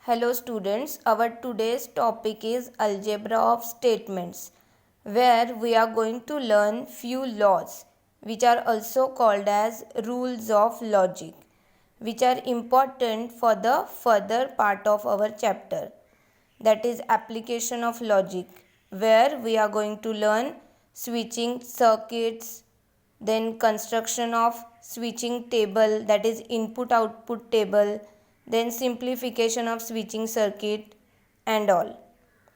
Hello students, our today's topic is algebra of statements, where we are going to learn few laws which are also called as rules of logic, which are important for the further part of our chapter, that is application of logic, where we are going to learn switching circuits, then construction of switching table, that is input output table, then simplification of switching circuit and all.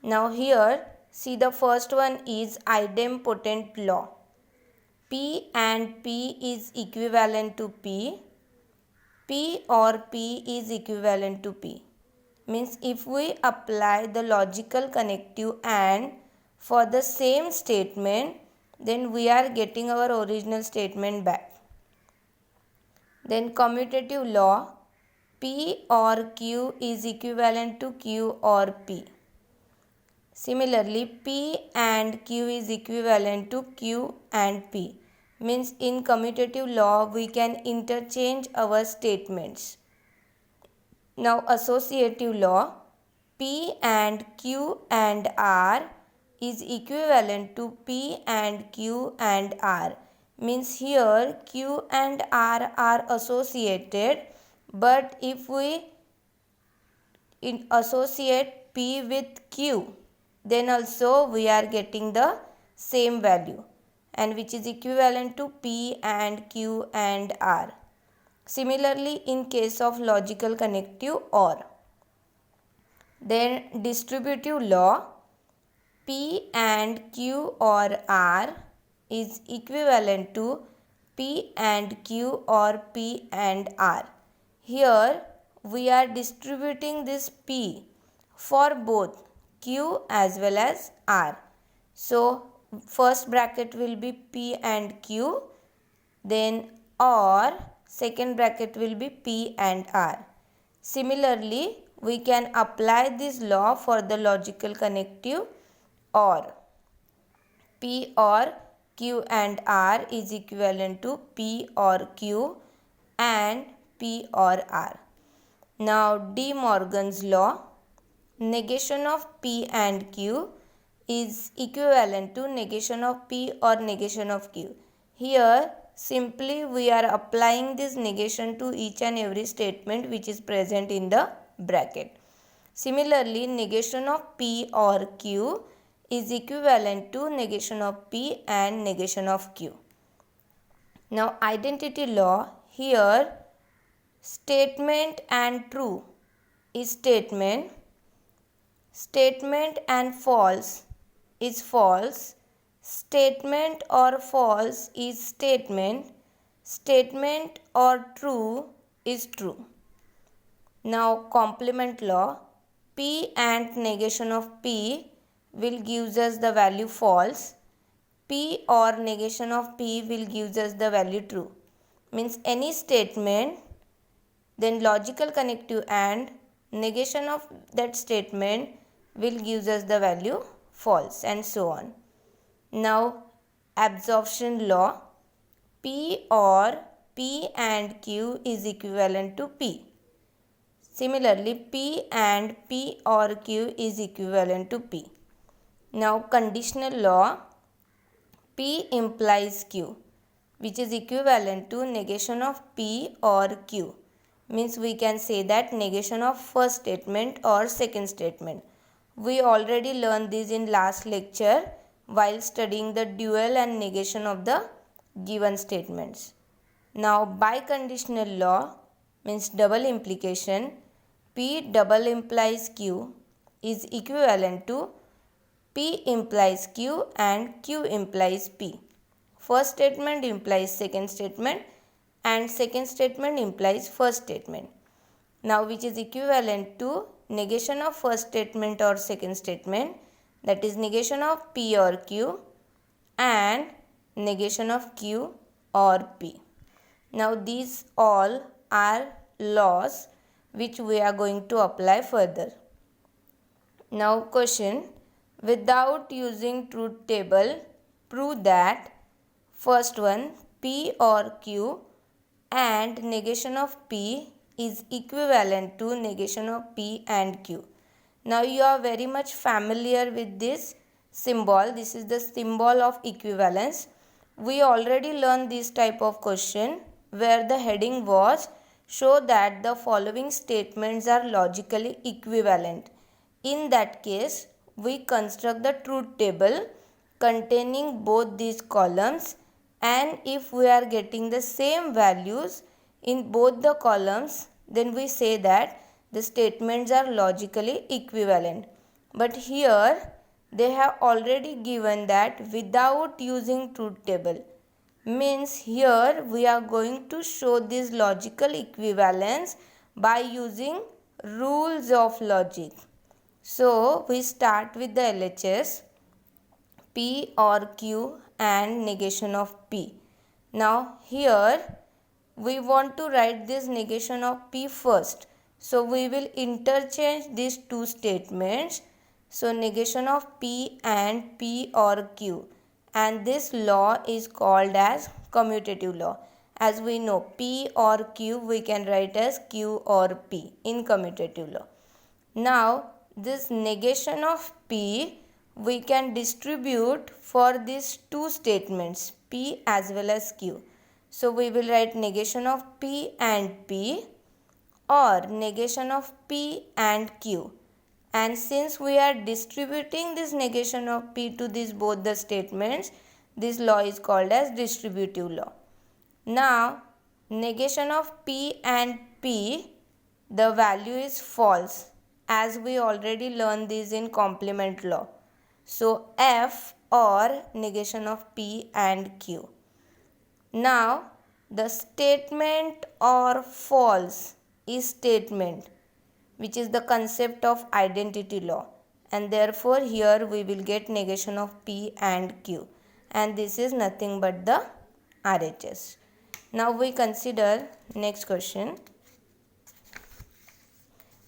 Now here see, the first one is idempotent law. P and P is equivalent to P. P or P is equivalent to P. Means if we apply the logical connective AND for the same statement, then we are getting our original statement back. Then commutative law, P or Q is equivalent to Q or P. Similarly, P and Q is equivalent to Q and P. Means in commutative law we can interchange our statements. Now associative law, P and Q and R is equivalent to P and Q and R. Means here Q and R are associated, but if we associate P with Q, then also we are getting the same value, and which is equivalent to P and Q and R. Similarly, in case of logical connective OR. Then distributive law, P and Q or R is equivalent to P and Q or P and R. Here we are distributing this P for both Q as well as R. So first bracket will be P and Q, then OR second bracket will be P and R. Similarly, we can apply this law for the logical connective OR. P or Q and R is equivalent to P or Q and P or R. Now De Morgan's law, negation of P and Q is equivalent to negation of P or negation of Q. Here simply we are applying this negation to each and every statement which is present in the bracket. Similarly, negation of P or Q is equivalent to negation of P and negation of Q. Now identity law, here statement and true is statement, statement and false is false, statement or false is statement, statement or true is true. Now complement law, P and negation of P will gives us the value false, P or negation of P will gives us the value true. Means any statement, then logical connective and negation of that statement will gives us the value false, and so on. Now absorption law, P or P and Q is equivalent to P. Similarly, P and P or Q is equivalent to P. Now conditional law, P implies Q, which is equivalent to negation of P or Q. Means we can say that negation of first statement or second statement. We already learned this in last lecture while studying the dual and negation of the given statements. Now biconditional law means double implication, P double implies Q is equivalent to P implies Q and Q implies P. First statement implies second statement and second statement implies first statement. Now which is equivalent to negation of first statement or second statement, that is negation of P or Q and negation of Q or P. Now these all are laws which we are going to apply further. Now question, without using truth table, prove that first one, P or Q and negation of P is equivalent to negation of P and Q. Now you are very much familiar with this symbol. This is the symbol of equivalence. We already learned this type of question where the heading was show that the following statements are logically equivalent. In that case, we construct the truth table containing both these columns, and if we are getting the same values in both the columns, then we say that the statements are logically equivalent. But here they have already given that without using truth table. Means here we are going to show this logical equivalence by using rules of logic. So we start with the LHS, P or Q and negation of P. Now here we want to write this negation of P first. So we will interchange these two statements. So negation of P and P or Q, and this law is called as commutative law. As we know, P or Q we can write as Q or P in commutative law. Now this negation of P we can distribute for these two statements P as well as Q. So we will write negation of P and P or negation of P and Q. And since we are distributing this negation of P to these both the statements, this law is called as distributive law. Now negation of P and P, the value is false, as we already learned this in complement law. So F or negation of P and Q. Now the statement or false is statement, which is the concept of identity law, and therefore here we will get negation of P and Q, and this is nothing but the RHS. Now we consider next question.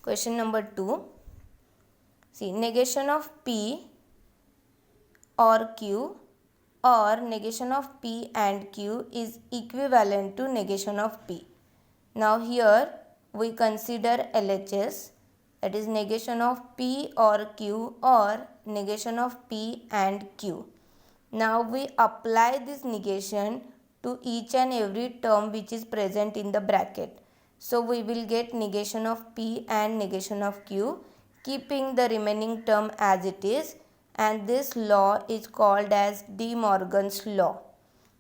Question number 2. See, negation of P or Q or negation of P and Q is equivalent to negation of P. Now here we consider LHS, that is negation of P or Q or negation of P and Q. Now we apply this negation to each and every term which is present in the bracket. So we will get negation of P and negation of Q, keeping the remaining term as it is, and this law is called as De Morgan's law.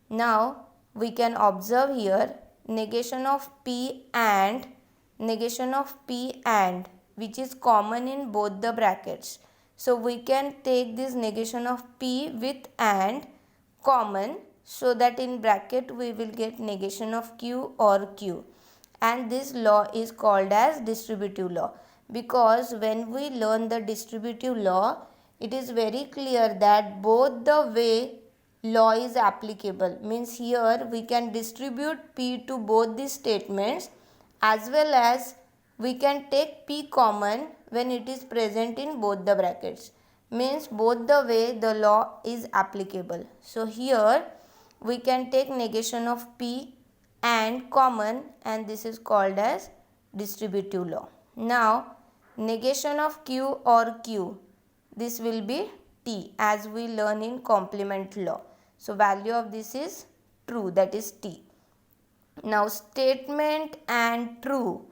Now we can observe here negation of P and negation of P and, which is common in both the brackets. So we can take this negation of P with and common, so that in bracket we will get negation of Q or Q, and this law is called as distributive law, because when we learn the distributive law, it is very clear that both the way law is applicable. Means here we can distribute P to both these statements, as well as we can take P common when it is present in both the brackets. Means both the way the law is applicable. So here we can take negation of P and common, and this is called as distributive law. Now negation of Q or Q, this will be T, as we learn in complement law. So value of this is true, that is T. Now statement and true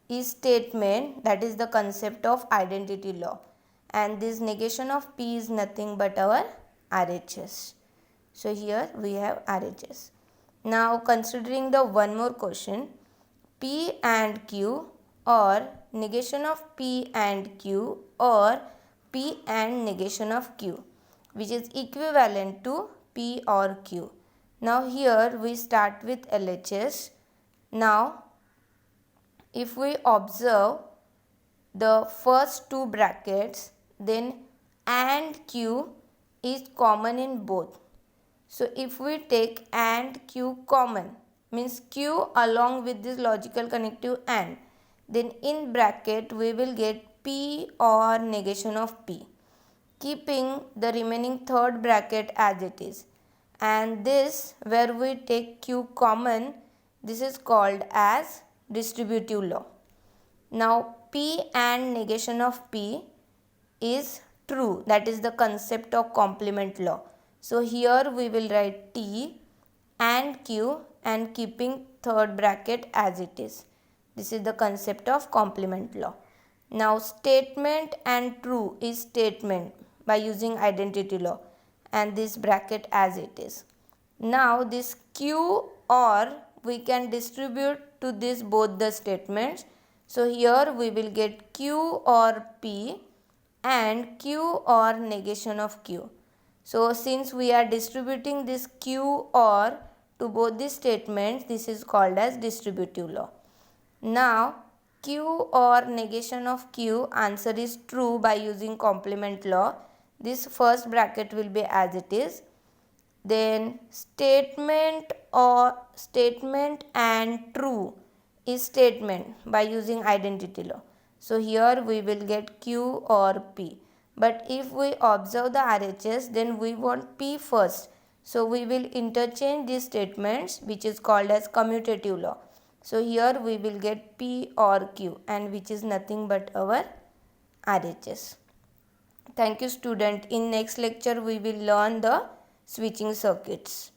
is statement, that is the concept of identity law, and this negation of P is nothing but our RHS. So here we have RHS. Now considering the one more question, P and Q or negation of P and Q or P and negation of Q, which is equivalent to P or Q. Now here we start with LHS. Now if we observe the first two brackets, then and Q is common in both. So if we take and Q common, means Q along with this logical connective and, then in bracket we will get P or negation of P, keeping the remaining third bracket as it is. And this where we take Q common, this is called as distributive law. Now P and negation of P is true. That is the concept of complement law. So here we will write T and Q and keeping third bracket as it is. This is the concept of complement law. Now statement and true is statement by using identity law and this bracket as it is. Now this Q or we can distribute to this both the statements. So here we will get Q or P and Q or negation of Q. So since we are distributing this Q or to both the statements, this is called as distributive law. Now Q or negation of Q answer is true by using complement law. This first bracket will be as it is. Then statement and true is statement by using identity law. So here we will get Q or P. But if we observe the RHS, then we want P first. So we will interchange these statements, which is called as commutative law. So here we will get P or Q, and which is nothing but our RHS. Thank you, student. In next lecture we will learn the switching circuits.